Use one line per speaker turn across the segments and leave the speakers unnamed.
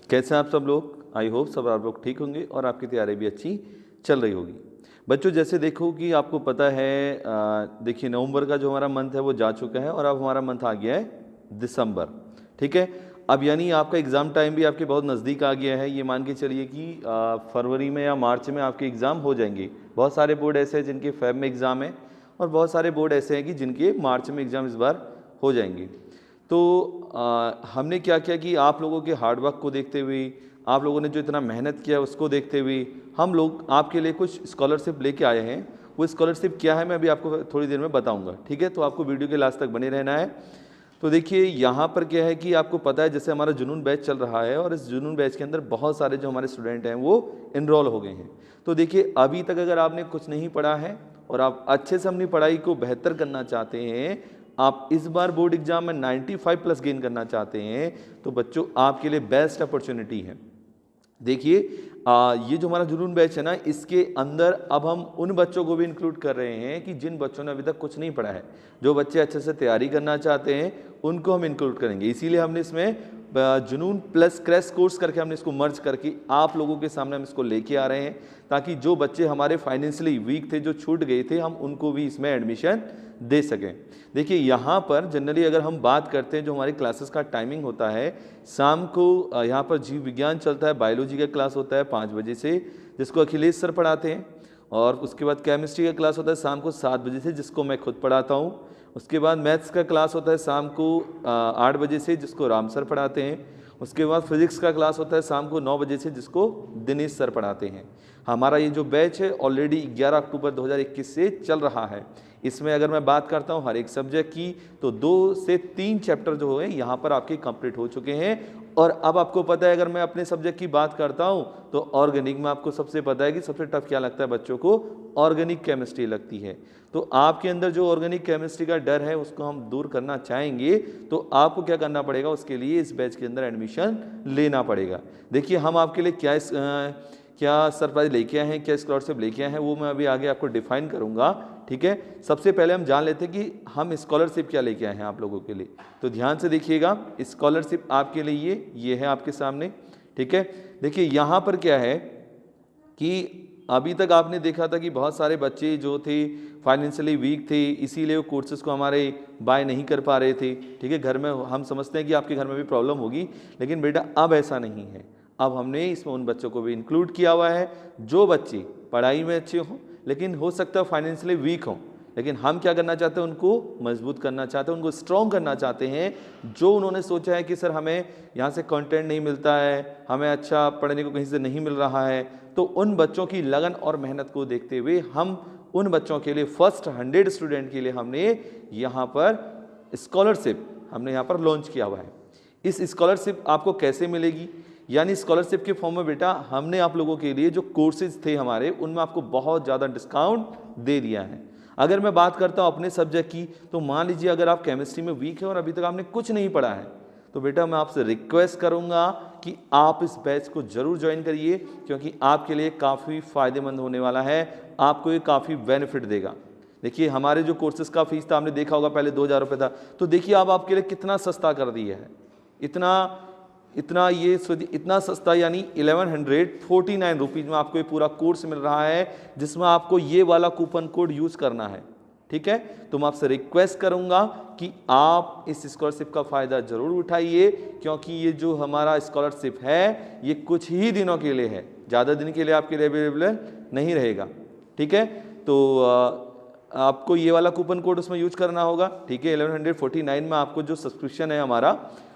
कैसे हैं आप सब लोग? आई होप सब आप लोग ठीक होंगे और आपकी तैयारी भी अच्छी चल रही होगी। बच्चों, जैसे देखो कि आपको पता है, देखिए नवंबर का जो हमारा मंथ है वो जा चुका है और अब हमारा मंथ आ गया है दिसंबर। ठीक है, अब यानी आपका एग्ज़ाम टाइम भी आपके बहुत नज़दीक आ गया है। ये मान के चलिए कि फरवरी में या मार्च में आपके एग्ज़ाम हो जाएंगे। बहुत सारे बोर्ड ऐसे हैं जिनके फेब में एग्ज़ाम है और बहुत सारे बोर्ड ऐसे हैं कि जिनके मार्च में एग्ज़ाम इस बार हो जाएंगे। तो हमने क्या किया कि आप लोगों के हार्ड वर्क को देखते हुए, आप लोगों ने जो इतना मेहनत किया उसको देखते हुए हम लोग आपके लिए कुछ स्कॉलरशिप लेके आए हैं। वो स्कॉलरशिप क्या है मैं अभी आपको थोड़ी देर में बताऊंगा। ठीक है, तो आपको वीडियो के लास्ट तक बने रहना है। तो देखिए यहाँ पर क्या है कि आपको पता है जैसे हमारा जुनून बैच चल रहा है और इस जुनून बैच के अंदर बहुत सारे जो हमारे स्टूडेंट हैं वो इनरोल हो गए हैं। तो देखिए अभी तक अगर आपने कुछ नहीं पढ़ा है और आप अच्छे से अपनी पढ़ाई को बेहतर करना चाहते हैं, आप इस बार बोर्ड एग्जाम में 95 प्लस गेन करना चाहते हैं, तो बच्चों आपके लिए बेस्ट अपॉर्चुनिटी है। देखिए ये जो हमारा जुनून बैच है ना, इसके अंदर अब हम उन बच्चों को भी इंक्लूड कर रहे हैं कि जिन बच्चों ने अभी तक कुछ नहीं पढ़ा है। जो बच्चे अच्छे से तैयारी करना चाहते हैं उनको हम इंक्लूड करेंगे। इसीलिए हमने इसमें जुनून प्लस क्रैश कोर्स करके हमने इसको मर्ज करके आप लोगों के सामने हम इसको लेके आ रहे हैं, ताकि जो बच्चे हमारे फाइनेंशियली वीक थे, जो छूट गए थे, हम उनको भी इसमें एडमिशन दे सकें। देखिए यहाँ पर जनरली अगर हम बात करते हैं, जो हमारी क्लासेस का टाइमिंग होता है, शाम को यहाँ पर जीव विज्ञान चलता है, बायोलॉजी का क्लास होता है 5 बजे से, जिसको अखिलेश सर पढ़ाते हैं। और उसके बाद केमिस्ट्री का क्लास होता है शाम को 7 बजे से, जिसको मैं खुद पढ़ाता हूँ। उसके बाद मैथ्स का क्लास होता है शाम को 8 बजे से, जिसको राम सर पढ़ाते हैं। उसके बाद फिजिक्स का क्लास होता है शाम को 9 बजे से, जिसको दिनेश सर पढ़ाते हैं। हमारा ये जो बैच है ऑलरेडी 11 अक्टूबर 2021 से चल रहा है। इसमें अगर मैं बात करता हूँ हर एक सब्जेक्ट की, तो 2 से 3 चैप्टर जो है यहाँ पर आपके कंप्लीट हो चुके हैं। और अब आपको पता है, अगर मैं अपने सब्जेक्ट की बात करता हूँ तो ऑर्गेनिक में आपको सबसे पता है कि सबसे टफ क्या लगता है बच्चों को, ऑर्गेनिक केमिस्ट्री लगती है। तो आपके अंदर जो ऑर्गेनिक केमिस्ट्री का डर है उसको हम दूर करना चाहेंगे, तो आपको क्या करना पड़ेगा, उसके लिए इस बैच के अंदर एडमिशन लेना पड़ेगा। देखिए हम आपके लिए क्या सरप्राइज लेके आए हैं, क्या स्कॉलरशिप लेके आए हैं, वो मैं अभी आगे आपको डिफाइन करूंगा। ठीक है, सबसे पहले हम जान लेते हैं कि हम स्कॉलरशिप क्या लेके आए हैं आप लोगों के लिए। तो ध्यान से देखिएगा, स्कॉलरशिप आपके लिए ये है आपके सामने। ठीक है, देखिए यहाँ पर क्या है कि अभी तक आपने देखा था कि बहुत सारे बच्चे जो थे फाइनेंशियली वीक थे, इसीलिए वो कोर्सेज को हमारे बाय नहीं कर पा रहे थे। ठीक है, घर में हम समझते हैं कि आपके घर में भी प्रॉब्लम होगी, लेकिन बेटा अब ऐसा नहीं है। अब हमने इसमें उन बच्चों को भी इंक्लूड किया हुआ है जो बच्चे पढ़ाई में अच्छे हों, लेकिन हो सकता है फाइनेंशियली वीक हों, लेकिन हम क्या करना चाहते हैं, उनको मजबूत करना चाहते हैं, उनको स्ट्रॉन्ग करना चाहते हैं। जो उन्होंने सोचा है कि सर हमें यहाँ से कंटेंट नहीं मिलता है, हमें अच्छा पढ़ने को कहीं से नहीं मिल रहा है, तो उन बच्चों की लगन और मेहनत को देखते हुए हम उन बच्चों के लिए फर्स्ट 100 स्टूडेंट के लिए हमने यहाँ पर स्कॉलरशिप हमने यहाँ पर लॉन्च किया हुआ है। इस स्कॉलरशिप आपको कैसे मिलेगी, यानी स्कॉलरशिप के फॉर्म में बेटा हमने आप लोगों के लिए जो कोर्सेज थे हमारे, उनमें आपको बहुत ज़्यादा डिस्काउंट दे दिया है। अगर मैं बात करता हूँ अपने सब्जेक्ट की, तो मान लीजिए अगर आप केमिस्ट्री में वीक है और अभी तक आपने कुछ नहीं पढ़ा है, तो बेटा मैं आपसे रिक्वेस्ट करूँगा कि आप इस बैच को ज़रूर ज्वाइन करिए, क्योंकि आपके लिए काफ़ी फ़ायदेमंद होने वाला है, आपको ये काफ़ी बेनिफिट देगा। देखिए हमारे जो कोर्सेज का फीस था, आपने देखा होगा पहले 2000 रुपये था, तो देखिए अब आपके लिए कितना सस्ता कर दिया है। इतना सस्ता, यानी 1149 रुपीज़ में आपको ये पूरा कोर्स मिल रहा है, जिसमें आपको ये वाला कूपन कोड यूज़ करना है। ठीक है, तो मैं आपसे रिक्वेस्ट करूंगा कि आप इस स्कॉलरशिप का फ़ायदा ज़रूर उठाइए, क्योंकि ये जो हमारा स्कॉलरशिप है ये कुछ ही दिनों के लिए है, ज़्यादा दिन के लिए आपके लिए अवेलेबल नहीं रहेगा। ठीक है, तो आपको ये वाला कूपन कोड उसमें यूज करना होगा। ठीक है, 1149 में आपको जो सब्सक्रिप्शन है हमारा,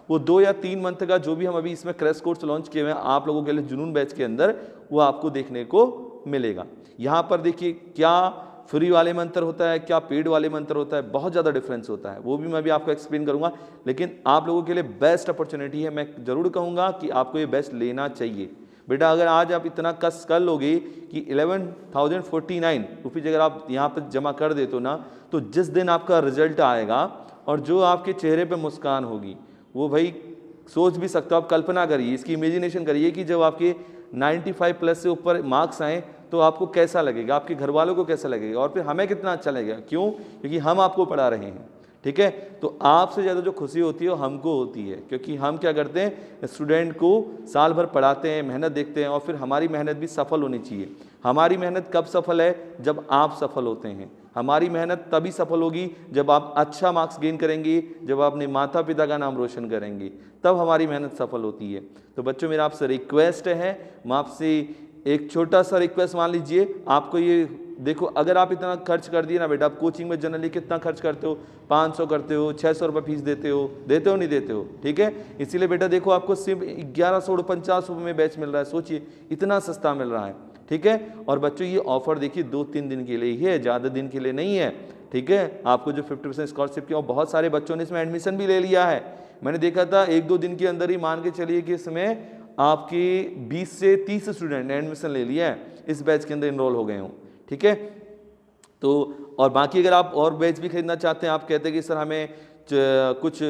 वो 2 या 3 मंथ का जो भी हम अभी इसमें क्रैश कोर्स लॉन्च किए हुए हैं आप लोगों के लिए जुनून बैच के अंदर, वो आपको देखने को मिलेगा। यहाँ पर देखिए क्या फ्री वाले में अंतर होता है, क्या पेड वाले में अंतर होता है, बहुत ज़्यादा डिफरेंस होता है, वो भी मैं भी आपको एक्सप्लेन करूँगा। लेकिन आप लोगों के लिए बेस्ट अपॉर्चुनिटी है, मैं ज़रूर कहूँगा कि आपको ये बेस्ट लेना चाहिए। बेटा अगर आज आप इतना कष्ट कर लोगे कि 11,049 रुपीज़ अगर आप यहाँ पर जमा कर देते हो ना, तो जिस दिन आपका रिजल्ट आएगा और जो आपके चेहरे पे मुस्कान होगी, वो भाई सोच भी सकते हो आप, कल्पना करिए, इसकी इमेजिनेशन करिए कि जब आपके 95 प्लस से ऊपर मार्क्स आए तो आपको कैसा लगेगा, आपके घर वालों को कैसा लगेगा, और फिर हमें कितना अच्छा लगेगा। क्यों? क्योंकि हम आपको पढ़ा रहे हैं। ठीक है। तो आपसे ज़्यादा जो खुशी होती है वो हमको होती है, क्योंकि हम क्या करते हैं, स्टूडेंट को साल भर पढ़ाते हैं, मेहनत देखते हैं, और फिर हमारी मेहनत भी सफल होनी चाहिए। हमारी मेहनत कब सफल है, जब आप सफल होते हैं। हमारी मेहनत तभी सफल होगी जब आप अच्छा मार्क्स गेन करेंगे, जब आप अपने माता पिता का नाम रोशन करेंगे, तब हमारी मेहनत सफल होती है। तो बच्चों मेरा आपसे रिक्वेस्ट है, मैं आपसे एक छोटा सा रिक्वेस्ट मान लीजिए, आपको ये देखो, अगर आप इतना खर्च कर दिए ना बेटा, आप कोचिंग में जनरली कितना खर्च करते हो, 500 करते हो, 600 रुपये फीस देते हो नहीं देते हो, ठीक है। इसीलिए बेटा देखो, आपको सिर्फ 1150 रुपये में बैच मिल रहा है, सोचिए इतना सस्ता मिल रहा है, ठीक है। और बच्चों ये ऑफर देखिए 2-3 दिन के लिए ही है, ज़्यादा दिन के लिए नहीं है, ठीक है। आपको जो 50% स्कॉलरशिप की, और बहुत सारे बच्चों ने इसमें एडमिशन भी ले लिया है। मैंने देखा था 1-2 दिन के अंदर ही, मान के चलिए कि इसमें आपकी 20 से 30 स्टूडेंट ने एडमिशन ले लिया है, इस बैच के अंदर इनरोल हो गए हों, ठीक है। तो और बाकी अगर आप और बैच भी खरीदना चाहते हैं, आप कहते हैं कि सर हमें कुछ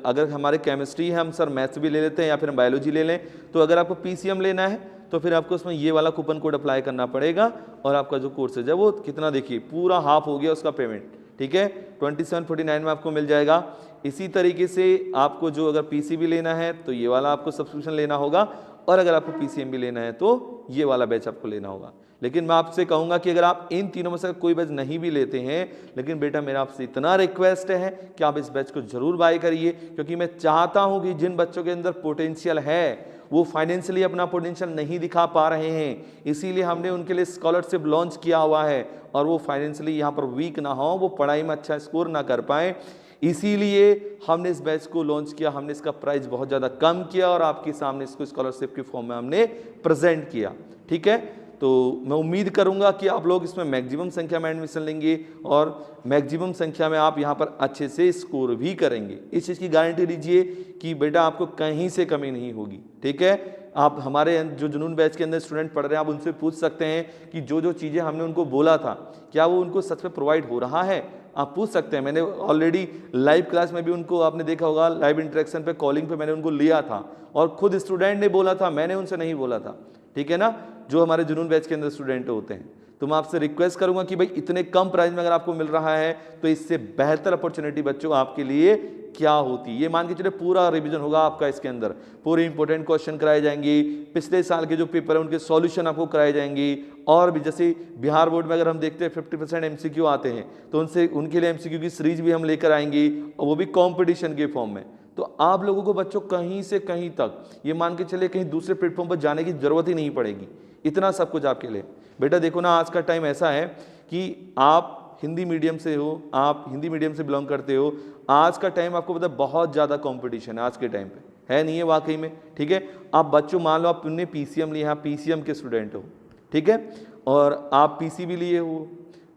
अगर हमारे केमिस्ट्री है, हम सर मैथ्स भी ले लेते हैं या फिर हम बायोलॉजी ले लें, तो अगर आपको पीसीएम लेना है तो फिर आपको उसमें ये वाला कूपन कोड अप्लाई करना पड़ेगा, और आपका जो कोर्स है वो कितना, देखिए पूरा हाफ हो गया उसका पेमेंट, ठीक है। 2749 में आपको मिल जाएगा। इसी तरीके से आपको जो अगर पीसीबी लेना है तो ये वाला आपको सब्सक्रिप्शन लेना होगा, और अगर आपको पीसीएम भी लेना है तो ये वाला बैच आपको लेना होगा। लेकिन मैं आपसे कहूंगा कि अगर आप इन तीनों में से कोई बैच नहीं भी लेते हैं, लेकिन बेटा मेरा आपसे इतना रिक्वेस्ट है कि आप इस बैच को जरूर बाय करिए, क्योंकि मैं चाहता हूं कि जिन बच्चों के अंदर पोटेंशियल है, वो फाइनेंशियली अपना पोटेंशियल नहीं दिखा पा रहे हैं, इसीलिए हमने उनके लिए स्कॉलरशिप लॉन्च किया हुआ है, और वो फाइनेंशियली यहाँ पर वीक ना हो, वो पढ़ाई में अच्छा स्कोर ना कर पाए, इसीलिए हमने इस बैच को लॉन्च किया। हमने इसका प्राइस बहुत ज़्यादा कम किया और आपके सामने इसको स्कॉलरशिप के फॉर्म में हमने प्रेजेंट किया, ठीक है। तो मैं उम्मीद करूंगा कि आप लोग इसमें मैक्सिमम संख्या में एडमिशन लेंगे, और मैक्सिमम संख्या में आप यहाँ पर अच्छे से स्कोर भी करेंगे। इस चीज़ की गारंटी लीजिए कि बेटा आपको कहीं से कमी नहीं होगी, ठीक है। आप हमारे जो जुनून बैच के अंदर स्टूडेंट पढ़ रहे हैं, आप उनसे पूछ सकते हैं कि जो जो चीज़ें हमने उनको बोला था, क्या वो उनको सच में प्रोवाइड हो रहा है, आप पूछ सकते हैं। मैंने ऑलरेडी लाइव क्लास में भी उनको, आपने देखा होगा लाइव इंटरेक्शन पे, कॉलिंग पे मैंने उनको लिया था, और खुद स्टूडेंट ने बोला था, मैंने उनसे नहीं बोला था, ठीक है ना, जो हमारे जुनून बैच के अंदर स्टूडेंट होते हैं। तो मैं आपसे रिक्वेस्ट करूंगा कि भाई इतने कम प्राइस में अगर आपको मिल रहा है तो इससे बेहतर अपॉर्चुनिटी बच्चों आपके लिए क्या होती है। ये मान के चलिए पूरा रिवीजन होगा आपका, इसके अंदर पूरे इंपॉर्टेंट क्वेश्चन कराए जाएंगे, पिछले साल के जो पेपर है उनके सॉल्यूशन आपको कराए जाएंगे, और भी जैसे बिहार बोर्ड में अगर हम देखते हैं 50% एमसीक्यू आते हैं, तो उनके लिए एमसीक्यू की सीरीज भी हम लेकर आएंगे, और वो भी कॉम्पिटिशन के फॉर्म में। तो आप लोगों को बच्चों कहीं से कहीं तक ये मान के चलिए कहीं दूसरे प्लेटफॉर्म पर जाने की जरूरत ही नहीं पड़ेगी, इतना सब कुछ आपके लिए। बेटा देखो ना, आज का टाइम ऐसा है कि आप हिंदी मीडियम से हो, आप हिंदी मीडियम से बिलोंग करते हो, आज का टाइम आपको पता है बहुत ज़्यादा कंपटीशन है आज के टाइम पे, है नहीं है वाकई में, ठीक है। आप बच्चों मान लो आपने पीसीएम लिया, पीसीएम के स्टूडेंट हो, ठीक है, और आप पीसीबी लिए हो।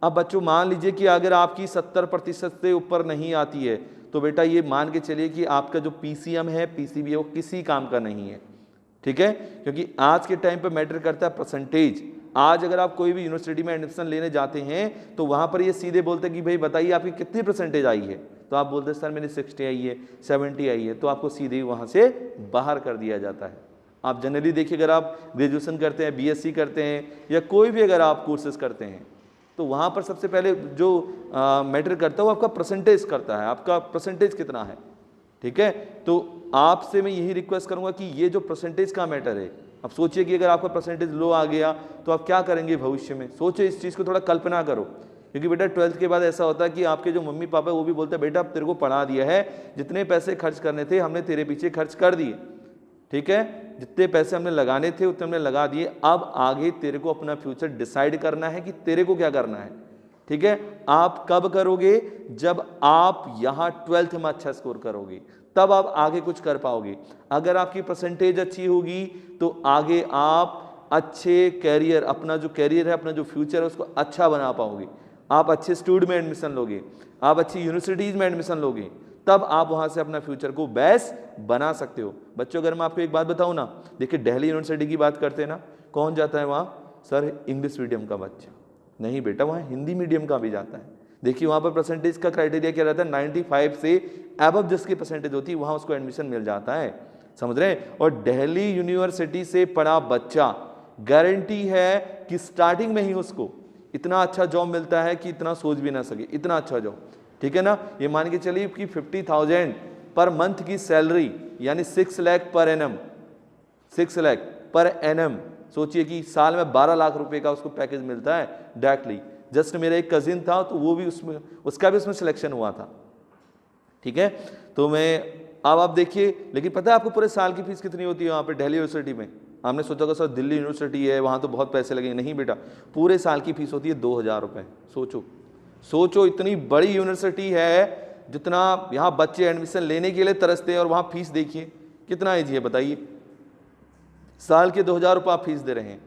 अब बच्चों मान लीजिए कि अगर आपकी 70% से ऊपर नहीं आती है, तो बेटा ये मान के चलिए कि आपका जो पीसीएम है, पीसीबी है, वो किसी काम का नहीं है, ठीक है। क्योंकि आज के टाइम पे मैटर करता है परसेंटेज। आज अगर आप कोई भी यूनिवर्सिटी में एडमिशन लेने जाते हैं तो वहां पर ये सीधे बोलते हैं कि भाई बताइए आपकी कितनी परसेंटेज आई है, तो आप बोलते हैं सर मेरी 60 आई है, 70 आई है, तो आपको सीधे वहां से बाहर कर दिया जाता है। आप जनरली देखिए, अगर आप ग्रेजुएशन करते हैं, बीएससी करते हैं, या कोई भी अगर आप कोर्सेज करते हैं, तो वहाँ पर सबसे पहले जो मैटर करता है वो आपका परसेंटेज करता है, आपका परसेंटेज कितना है, ठीक है। तो आपसे मैं यही रिक्वेस्ट करूँगा कि ये जो परसेंटेज का मैटर है, अब सोचिए कि अगर आपका परसेंटेज लो आ गया तो आप क्या करेंगे भविष्य में, सोचिए इस चीज़ को, थोड़ा कल्पना करो। क्योंकि बेटा 12th के बाद ऐसा होता है कि आपके जो मम्मी पापा है वो भी बोलते हैं बेटा अब तेरे को पढ़ा दिया है, जितने पैसे खर्च करने थे हमने तेरे पीछे खर्च कर दिए, ठीक है, जितने पैसे हमने लगाने थे उतने हमने लगा दिए, अब आगे तेरे को अपना फ्यूचर डिसाइड करना है कि तेरे को क्या करना है, ठीक है। आप कब करोगे, जब आप यहाँ 12th में अच्छा स्कोर करोगे, तब आप आगे कुछ कर पाओगे। अगर आपकी परसेंटेज अच्छी होगी तो आगे आप अच्छे कैरियर, अपना जो कैरियर है, अपना जो फ्यूचर है उसको अच्छा बना पाओगे। आप अच्छे इंस्टीट्यूट में एडमिशन लोगे, आप अच्छी यूनिवर्सिटीज़ में एडमिशन लोगे, तब आप वहाँ से अपना फ्यूचर को बेस्ट बना सकते हो। बच्चों अगर मैं आपको एक बात बताऊँ ना, देखिए दिल्ली यूनिवर्सिटी की बात करते हैं ना, कौन जाता है वहाँ, सर इंग्लिश मीडियम का बच्चा नहीं बेटा, वहाँ हिंदी मीडियम का भी जाता है। देखिए वहाँ पर परसेंटेज का क्राइटेरिया क्या रहता है, 95 से अबव जिसकी परसेंटेज होती है वहाँ उसको एडमिशन मिल जाता है, समझ रहे हैं। और दिल्ली यूनिवर्सिटी से पढ़ा बच्चा, गारंटी है कि स्टार्टिंग में ही उसको इतना अच्छा जॉब मिलता है कि इतना सोच भी ना सके, इतना अच्छा जॉब। ठीक है ना। ये मान के चलिए कि 50,000 पर मंथ की सैलरी यानी 6 lakh per annum, 6 lakh per annum. सोचिए कि साल में 12 लाख रुपए का उसको पैकेज मिलता है डायरेक्टली। जस्ट मेरा एक कजिन था तो वो भी उसमें, उसका भी उसमें सिलेक्शन हुआ था, ठीक है। तो मैं अब आप देखिए, लेकिन पता है आपको पूरे साल की फीस कितनी होती है वहाँ पे दिल्ली यूनिवर्सिटी में? हमने सोचा होगा सर दिल्ली यूनिवर्सिटी है वहाँ तो बहुत पैसे लगेंगे। नहीं बेटा, पूरे साल की फीस होती है 2,000 रुपये। सोचो सोचो, इतनी बड़ी यूनिवर्सिटी है, जितना यहाँ बच्चे एडमिशन लेने के लिए तरसते हैं और वहाँ फीस देखिए कितना ईजी है, बताइए। साल के 2,000 रुपये आप फीस दे रहे हैं,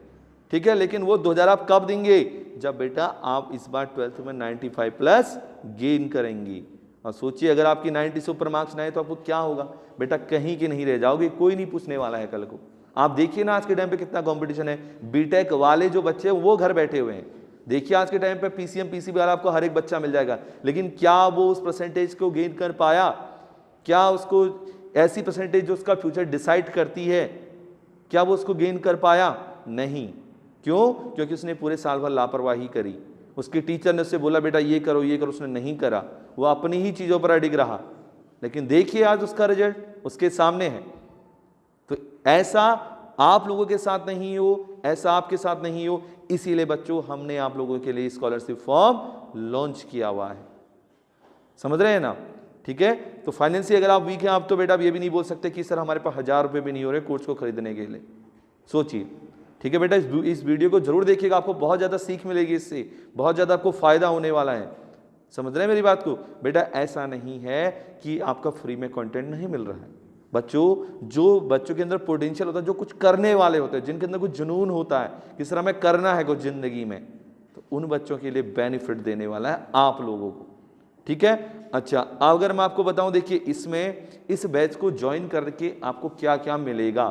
ठीक है। लेकिन वो 2,000 आप कब देंगे? जब बेटा आप इस बार 12th में 95 प्लस गेन करेंगी। और सोचिए अगर आपकी 90 से ऊपर मार्क्स ना आए तो आपको क्या होगा? बेटा कहीं के नहीं रह जाओगे, कोई नहीं पूछने वाला है कल को। आप देखिए ना आज के टाइम पे कितना कंपटीशन है। बीटेक वाले जो बच्चे हैं वो घर बैठे हुए हैं। देखिए आज के टाइम पे पीसीएम पीसीबी वाला आपको हर एक बच्चा मिल जाएगा, लेकिन क्या वो उस परसेंटेज को गेन कर पाया? क्या उसको ऐसी परसेंटेज जो उसका फ्यूचर डिसाइड करती है, क्या वो उसको गेन कर पाया? नहीं। क्यों? क्योंकि उसने पूरे साल भर लापरवाही करी। उसके टीचर ने उससे बोला बेटा ये करो ये करो, उसने नहीं करा, वो अपनी ही चीज़ों पर अडिग रहा। लेकिन देखिए आज उसका रिजल्ट उसके सामने है। तो ऐसा आप लोगों के साथ नहीं हो, ऐसा आपके साथ नहीं हो, इसीलिए बच्चों हमने आप लोगों के लिए स्कॉलरशिप फॉर्म लॉन्च किया हुआ है। समझ रहे हैं ना? ठीक है। तो फाइनेंशियली अगर आप वीक हैं आप तो बेटा ये भी नहीं बोल सकते कि सर हमारे पास 1,000 रुपये भी नहीं हो रहे कोर्स को खरीदने के लिए। सोचिए, ठीक है बेटा। इस वीडियो को जरूर देखिएगा, आपको बहुत ज़्यादा सीख मिलेगी, इससे बहुत ज़्यादा आपको फायदा होने वाला है। समझ रहे हैं मेरी बात को? बेटा ऐसा नहीं है कि आपका फ्री में कंटेंट नहीं मिल रहा है। बच्चों, जो बच्चों के अंदर पोटेंशियल होता है, जो कुछ करने वाले होते हैं, जिनके अंदर कुछ जुनून होता है कि सर हमें करना है कुछ जिंदगी में, तो उन बच्चों के लिए बेनिफिट देने वाला है आप लोगों को, ठीक है। अच्छा, अगर मैं आपको बताऊं, देखिए इसमें इस बैच को ज्वाइन करके आपको क्या क्या मिलेगा।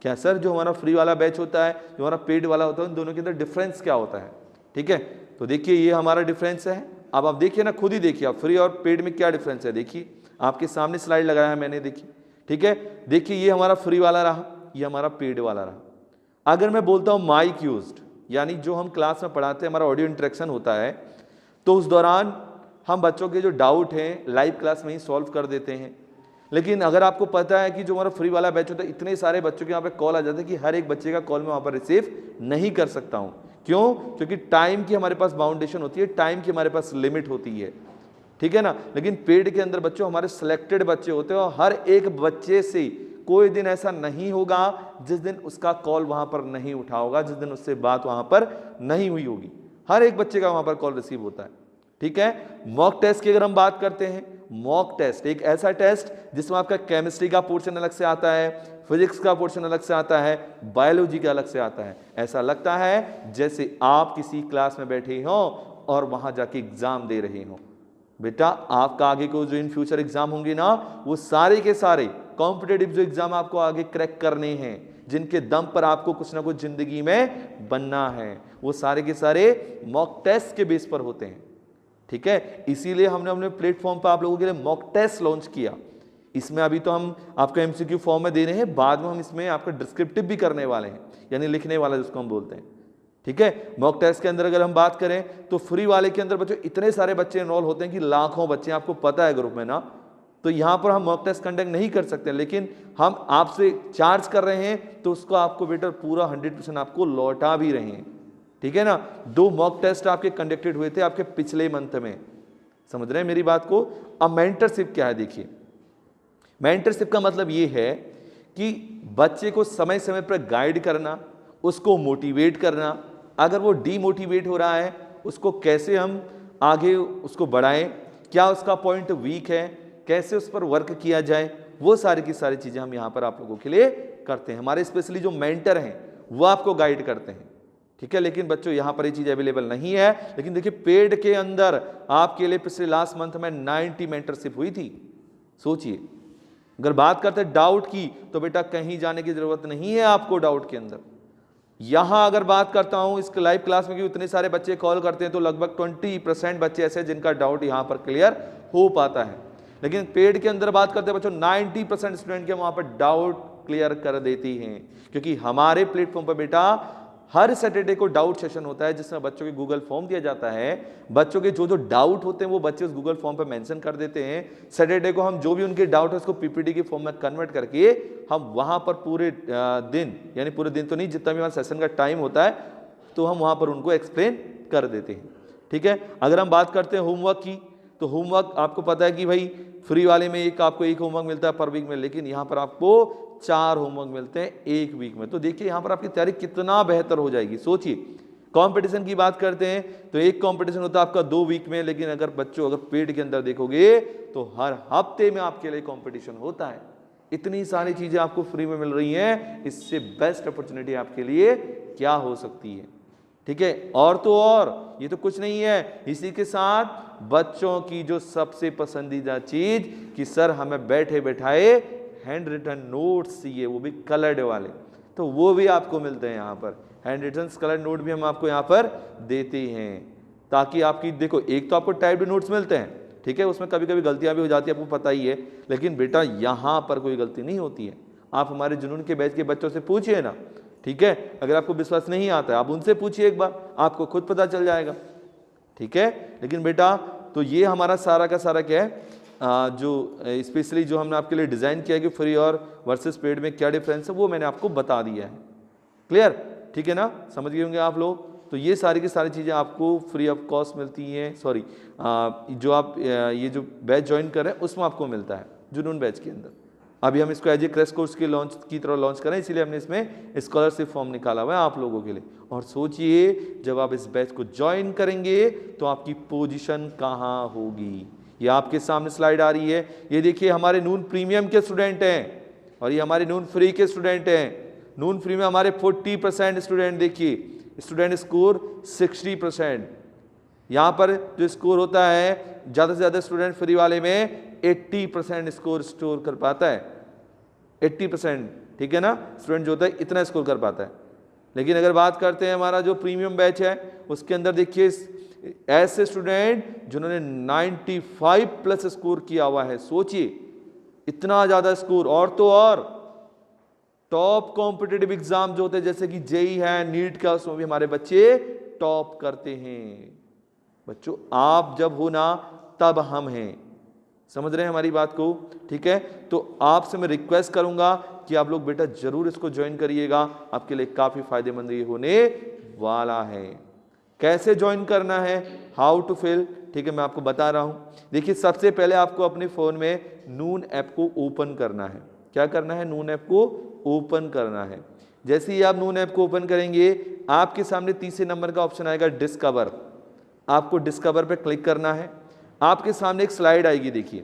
क्या सर जो हमारा फ्री वाला बैच होता है, जो हमारा पेड वाला होता है, उन दोनों के अंदर डिफरेंस क्या होता है? ठीक है, तो देखिए ये हमारा डिफरेंस है। अब आप देखिए ना, खुद ही देखिए आप फ्री और पेड में क्या डिफरेंस है। देखिए आपके सामने स्लाइड लगाया है मैंने, देखिए, ठीक है। देखिए ये हमारा फ्री वाला रहा, ये हमारा पेड वाला रहा। अगर मैं बोलता हूँ माइक यूज्ड, यानी जो हम क्लास में पढ़ाते हैं, हमारा ऑडियो इंटरेक्शन होता है, तो उस दौरान हम बच्चों के जो डाउट हैं लाइव क्लास में ही सॉल्व कर देते हैं। लेकिन अगर आपको पता है कि जो हमारा फ्री वाला बैच होता है, इतने सारे बच्चों के यहाँ पे कॉल आ जाते हैं कि हर एक बच्चे का कॉल मैं वहाँ पर रिसीव नहीं कर सकता हूँ। क्यों? क्योंकि टाइम की हमारे पास बाउंडेशन होती है, टाइम की हमारे पास लिमिट होती है, ठीक है ना। लेकिन पेड के अंदर बच्चों हमारे सिलेक्टेड बच्चे होते हैं और हर एक बच्चे से कोई दिन ऐसा नहीं होगा जिस दिन उसका कॉल वहाँ पर नहीं उठा होगा, जिस दिन उससे बात वहाँ पर नहीं हुई होगी। हर एक बच्चे का वहाँ पर कॉल रिसीव होता है, ठीक है। मॉक टेस्ट की अगर हम बात करते हैं, मॉक टेस्ट एक ऐसा टेस्ट जिसमें आपका केमिस्ट्री का पोर्शन अलग से आता है, फिजिक्स का पोर्शन अलग से आता है, बायोलॉजी का अलग से आता है। ऐसा लगता है जैसे आप किसी क्लास में बैठे हो और वहां जाके एग्जाम दे रहे हो। बेटा आपका आगे को जो इन फ्यूचर एग्जाम होंगे ना, वो सारे के सारे कॉम्पिटेटिव जो एग्जाम आपको आगे क्रैक करने हैं, जिनके दम पर आपको कुछ ना कुछ जिंदगी में बनना है, वो सारे के सारे मॉक टेस्ट के बेस पर होते हैं, ठीक है। इसीलिए हमने अपने प्लेटफॉर्म पर आप लोगों के लिए मॉक टेस्ट लॉन्च किया। इसमें अभी तो हम आपको एमसीक्यू फॉर्म में दे रहे हैं, बाद में हम इसमें आपका डिस्क्रिप्टिव भी करने वाले हैं, यानी लिखने वाला जिसको हम बोलते हैं, ठीक है। मॉक टेस्ट के अंदर अगर हम बात करें तो फ्री वाले के अंदर बच्चों इतने सारे बच्चे इनरोल होते हैं कि लाखों बच्चे, आपको पता है ग्रुप में ना। तो यहाँ पर हम मॉक टेस्ट कंडक्ट नहीं कर सकते, लेकिन हम आपसे चार्ज कर रहे हैं तो उसको आपको बेटर पूरा 100% आपको लौटा भी रहे हैं, ठीक है ना। 2 मॉक टेस्ट आपके कंडक्टेड हुए थे आपके पिछले मंथ में, समझ रहे हैं मेरी बात को। अब मेंटरशिप क्या है? देखिए मेंटरशिप का मतलब ये है कि बच्चे को समय समय पर गाइड करना, उसको मोटिवेट करना। अगर वो डीमोटिवेट हो रहा है, उसको कैसे हम आगे उसको बढ़ाएं, क्या उसका पॉइंट वीक है, कैसे उस पर वर्क किया जाए, वो सारी की सारी चीजें हम यहाँ पर आप लोगों के लिए करते हैं। हमारे स्पेशली जो मेंटर हैं वो आपको गाइड करते हैं, ठीक है। लेकिन बच्चों यहाँ पर ये चीज अवेलेबल नहीं है। लेकिन देखिए पेड के अंदर आपके लिए पिछले लास्ट मंथ में 90 मेंटरशिप हुई थी। सोचिए, अगर बात करते हैं डाउट की, तो बेटा कहीं जाने की जरूरत नहीं है आपको डाउट के अंदर। यहां अगर बात करता हूं इस लाइव क्लास में कि इतने सारे बच्चे कॉल करते हैं, तो लगभग 20% बच्चे ऐसे जिनका डाउट यहां पर क्लियर हो पाता है। लेकिन पेड के अंदर बात करते हैं बच्चों, 90% स्टूडेंट के वहां पर डाउट क्लियर कर देती हैं, क्योंकि हमारे प्लेटफॉर्म पर बेटा हर सैटरडे को डाउट सेशन होता है जिसमें बच्चों के गूगल फॉर्म दिया जाता है। बच्चों के जो जो डाउट होते हैं वो बच्चे उस गूगल फॉर्म पे मेंशन कर देते हैं। सैटरडे को हम जो भी उनके डाउट है उसको पीपीटी के फॉर्म में कन्वर्ट करके हम वहां पर पूरे दिन, यानी पूरे दिन तो नहीं, जितना भी हमारा सेशन का टाइम होता है तो हम वहां पर उनको एक्सप्लेन कर देते हैं। ठीक है, अगर हम बात करते हैं होमवर्क की, तो होमवर्क आपको पता है कि भाई फ्री वाले में आपको एक होमवर्क मिलता है पर वीक में, लेकिन यहाँ पर आपको 4 होमवर्क मिलते हैं एक वीक में। तो देखिए यहाँ पर आपकी तैयारी कितना बेहतर हो जाएगी। सोचिए, कंपटीशन की बात करते हैं तो एक कंपटीशन होता है आपका 2 वीक में, लेकिन अगर बच्चों अगर पेड के अंदर देखोगे तो हर हफ्ते में आपके लिए कंपटीशन होता है। इतनी सारी चीजें आपको फ्री में मिल रही हैं, इससे बेस्ट अपॉर्चुनिटी आपके लिए क्या हो सकती है। ठीक है, और तो और ये तो कुछ नहीं है, इसी के साथ बच्चों की जो सबसे पसंदीदा चीज कि सर हमें बैठे बैठाए हैंड रिटन नोट्स चाहिए, वो भी कलर्ड वाले, तो वो भी आपको मिलते हैं यहाँ पर। हैंड रिटन कलर्ड नोट भी हम आपको यहाँ पर देते हैं, ताकि आपकी देखो, एक तो आपको टाइप्ड नोट्स मिलते हैं, ठीक है, उसमें कभी कभी गलतियां भी हो जाती है, आपको पता ही है, लेकिन बेटा यहाँ पर कोई गलती नहीं होती है। आप हमारे जुनून के बैच के बच्चों से पूछिए ना, ठीक है, अगर आपको विश्वास नहीं आता है आप उनसे पूछिए एक बार, आपको खुद पता चल जाएगा। ठीक है, लेकिन बेटा तो ये हमारा सारा का सारा क्या है, जो स्पेशली जो हमने आपके लिए डिज़ाइन किया है कि फ्री और वर्सेस पेड में क्या डिफरेंस है, वो मैंने आपको बता दिया है। क्लियर, ठीक है ना, समझ गए होंगे आप लोग। तो ये सारी की सारी चीज़ें आपको फ्री ऑफ कॉस्ट मिलती हैं। सॉरी, जो आप ये जो बैच ज्वाइन कर रहे हैं उसमें आपको मिलता है जुनून बैच के अंदर। अभी हम इसको एज ए क्रैश कोर्स के लॉन्च की तरह लॉन्च करें, इसीलिए हमने इसमें स्कॉलरशिप फॉर्म निकाला हुआ है आप लोगों के लिए। और सोचिए, जब आप इस बैच को ज्वाइन करेंगे तो आपकी पोजीशन कहाँ होगी, ये आपके सामने स्लाइड आ रही है। ये देखिए, हमारे नून प्रीमियम के स्टूडेंट हैं और ये हमारे नून फ्री के स्टूडेंट हैं। नून फ्री में हमारे 40% स्टूडेंट, देखिए स्टूडेंट स्कोर 60%। यहाँ पर जो स्कोर होता है ज़्यादा से ज़्यादा स्टूडेंट फ्री वाले में 80% स्कोर स्टोर कर पाता है, 80%, ठीक है ना, स्टूडेंट जो होता है इतना स्कोर कर पाता है। लेकिन अगर बात करते हैं हमारा जो प्रीमियम बैच है उसके अंदर देखिए ऐसे स्टूडेंट जिन्होंने 95+ स्कोर किया हुआ है। सोचिए, इतना ज़्यादा स्कोर, और तो और टॉप कॉम्पिटिटिव एग्जाम जो होते हैं जैसे कि जेई है, नीट का, उसमें भी हमारे बच्चे टॉप करते हैं। बच्चों आप जब हो ना तब हम हैं, समझ रहे हैं हमारी बात को, ठीक है। तो आपसे मैं रिक्वेस्ट करूंगा कि आप लोग बेटा जरूर इसको ज्वाइन करिएगा, आपके लिए काफी फायदेमंद ये होने वाला है। कैसे ज्वाइन करना है, हाउ टू फिल, ठीक है, मैं आपको बता रहा हूं। देखिए, सबसे पहले आपको अपने फोन में नून ऐप को ओपन करना है। क्या करना है, नून ऐप को ओपन करना है। जैसे ही आप नून ऐप को ओपन करेंगे आपके सामने तीसरे नंबर का ऑप्शन आएगा डिस्कवर, आपको डिस्कवर पे क्लिक करना है। आपके सामने एक स्लाइड आएगी, देखिए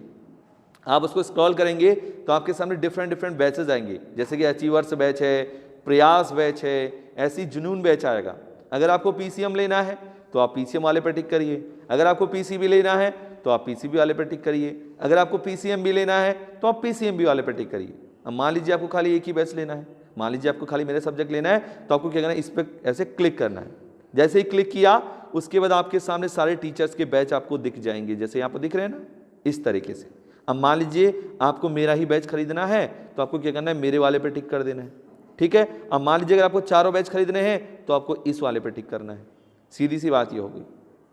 आप उसको स्क्रॉल करेंगे तो आपके सामने डिफरेंट बैचेस आएंगे, जैसे कि अचीवर्स बैच है, प्रयास बैच है, ऐसी जुनून बैच आएगा। अगर आपको पीसीएम लेना है तो आप पीसीएम वाले पर टिक करिए, अगर आपको पीसीबी लेना है तो आप पीसीबी वाले पर टिक करिए, अगर आपको पीसीएम भी लेना है तो आप पीसीएमबी वाले पर टिक करिए। अब मान लीजिए आपको खाली एक ही बैच लेना है, मान लीजिए आपको खाली मेरा सब्जेक्ट लेना है, तो आपको क्या करना है, इस पर ऐसे क्लिक करना है। जैसे ही क्लिक किया उसके बाद आपके सामने सारे टीचर्स के बैच आपको दिख जाएंगे, जैसे यहाँ पर दिख रहे हैं ना, इस तरीके से। अब मान लीजिए आपको मेरा ही बैच खरीदना है तो आपको क्या करना है, मेरे वाले पे टिक कर देना है, ठीक है। अब मान लीजिए अगर आपको चारों बैच खरीदने हैं तो आपको इस वाले पे टिक करना है। सीधी सी बात ये होगी,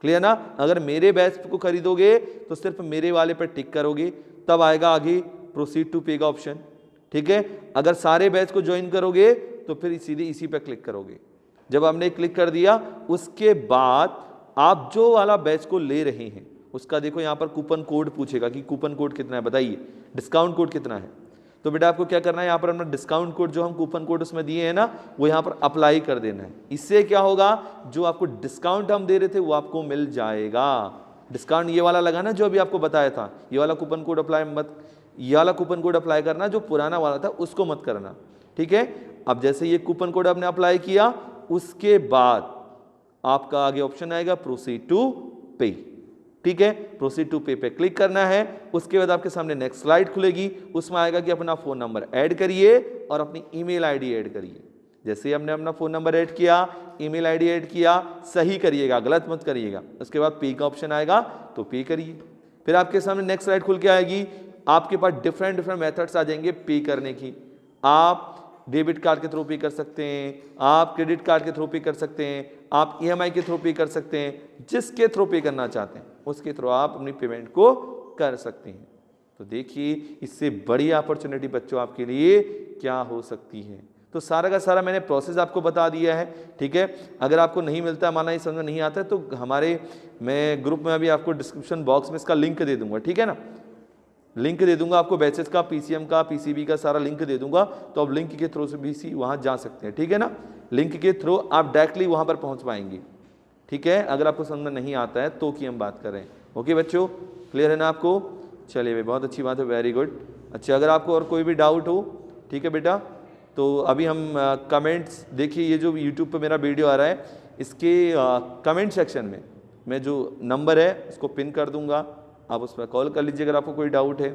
क्लियर ना। अगर मेरे बैच को खरीदोगे तो सिर्फ मेरे वाले पे टिक करोगे, तब आएगा आगे प्रोसीड टू पे का ऑप्शन, ठीक है। अगर सारे बैच को ज्वाइन करोगे तो फिर सीधे इसी पे क्लिक करोगे। जब आपने क्लिक कर दिया उसके बाद आप जो वाला बैच को ले रहे हैं उसका देखो यहाँ पर कूपन कोड पूछेगा कि कूपन कोड कितना है, बताइए डिस्काउंट कोड कितना है। तो बेटा आपको क्या करना है, यहाँ पर अपना डिस्काउंट कोड जो हम कूपन कोड उसमें दिए हैं ना, वो यहाँ पर अप्लाई कर देना है। इससे क्या होगा, जो आपको डिस्काउंट हम दे रहे थे वो आपको मिल जाएगा। डिस्काउंट ये वाला लगा ना जो अभी आपको बताया था, ये वाला कूपन कोड अप्लाई मत, ये वाला कूपन कोड अप्लाई करना, जो पुराना वाला था उसको मत करना, ठीक है। अब जैसे ये कूपन कोड आपने अप्लाई किया उसके बाद आपका आगे ऑप्शन आएगा प्रोसीड टू पे, ठीक है। प्रोसीड टू पे पे क्लिक करना है। उसके बाद आपके सामने नेक्स्ट स्लाइड खुलेगी, उसमें आएगा कि अपना फोन नंबर ऐड करिए और अपनी ईमेल आईडी ऐड करिए। जैसे ही हमने अपना फोन नंबर ऐड किया, ईमेल आईडी ऐड किया, सही करिएगा, गलत मत करिएगा। उसके बाद पे का ऑप्शन आएगा तो पे करिए। फिर आपके सामने नेक्स्ट स्लाइड खुल के आएगी, आपके पास डिफरेंट मेथड्स आ जाएंगे पे करने की। आप डेबिट कार्ड के थ्रू पे कर सकते हैं, आप क्रेडिट कार्ड के थ्रू पे कर सकते हैं, आप ईएमआई के थ्रू पे कर सकते हैं, जिसके थ्रू पे करना चाहते हैं उसके थ्रू आप अपनी पेमेंट को कर सकते हैं। तो देखिए इससे बड़ी अपॉर्चुनिटी बच्चों आपके लिए क्या हो सकती है। तो सारा का सारा मैंने प्रोसेस आपको बता दिया है, ठीक है। अगर आपको नहीं मिलता, माना ये समझ में नहीं आता है, तो हमारे मैं ग्रुप में अभी आपको डिस्क्रिप्शन बॉक्स में इसका लिंक दे दूंगा, ठीक है ना, लिंक दे दूंगा आपको, बैचेस का, पीसीएम का, पीसीबी का सारा लिंक दे दूंगा, तो आप लिंक के थ्रू से भी वहां जा सकते हैं, ठीक है ना। लिंक के थ्रू आप डायरेक्टली वहां पर पहुंच पाएंगे, ठीक है। अगर आपको समझ में नहीं आता है तो की हम बात कर रहे हैं। ओके बच्चों, क्लियर है ना आपको? चलिए भाई, बहुत अच्छी बात है, वेरी गुड। अच्छा, अगर आपको और कोई भी डाउट हो, ठीक है बेटा, तो अभी हम कमेंट्स देखिए, ये जो यूट्यूब पे मेरा वीडियो आ रहा है इसके कमेंट सेक्शन में मैं जो नंबर है उसको पिन कर दूंगा, आप उस पर कॉल कर लीजिए अगर आपको कोई डाउट है,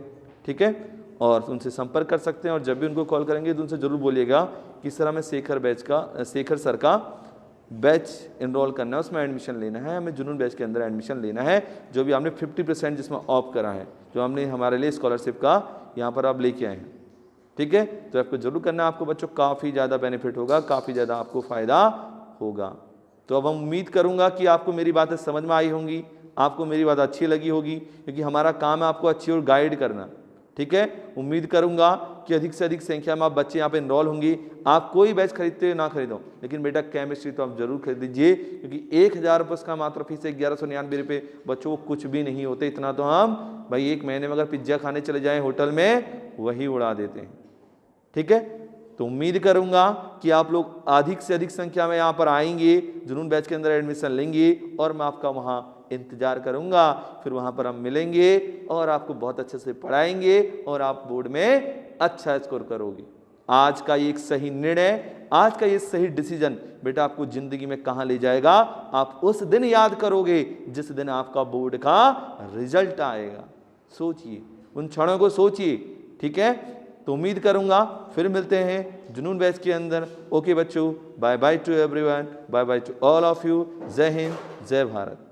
ठीक है, और उनसे संपर्क कर सकते हैं। और जब भी उनको कॉल करेंगे तो उनसे ज़रूर बोलिएगा किस तरह में शेखर सर का बैच इनरोल करना है, उसमें एडमिशन लेना है, हमें जुनून बैच के अंदर एडमिशन लेना है, जो भी आपने 50% जिसमें ऑफ करा है, जो हमने हमारे लिए स्कॉलरशिप का यहाँ पर आप लेके आए हैं, ठीक है। तो आपको जरूर करना है, आपको बच्चों काफ़ी ज़्यादा बेनिफिट होगा, काफ़ी ज़्यादा आपको फ़ायदा होगा। तो अब हम उम्मीद करूँगा कि आपको मेरी बातें समझ में आई होंगी, आपको मेरी बात अच्छी लगी होगी, क्योंकि हमारा काम है आपको अच्छी और गाइड करना, ठीक है। उम्मीद करूंगा कि अधिक से अधिक संख्या में आप बच्चे यहाँ पे इनरोल होंगे। आप कोई बैच खरीदते हो ना खरीदो, लेकिन बेटा केमिस्ट्री तो आप जरूर खरीद लीजिए, क्योंकि 1000 रुपये उसका मात्र फीस है, 1199 रुपये बच्चों को कुछ भी नहीं होते। इतना तो हम भाई एक महीने में अगर पिज्जा खाने चले जाएं होटल में वही उड़ा देते हैं, ठीक है। तो उम्मीद करूंगा कि आप लोग अधिक से अधिक संख्या में यहाँ पर आएंगे, जुनून बैच के अंदर एडमिशन लेंगे, और मैं आपका वहाँ इंतजार करूंगा। फिर वहां पर हम मिलेंगे और आपको बहुत अच्छे से पढ़ाएंगे और आप बोर्ड में अच्छा स्कोर करोगे। आज का ये एक सही निर्णय, आज का ये सही डिसीजन बेटा आपको जिंदगी में कहां ले जाएगा, आप उस दिन याद करोगे जिस दिन आपका बोर्ड का रिजल्ट आएगा। सोचिए, उन क्षणों को सोचिए, ठीक है। तो उम्मीद करूंगा फिर मिलते हैं जुनून बैच के अंदर। ओके बच्चों, bye bye to everyone, bye bye to all of you. जय हिंद, जय भारत।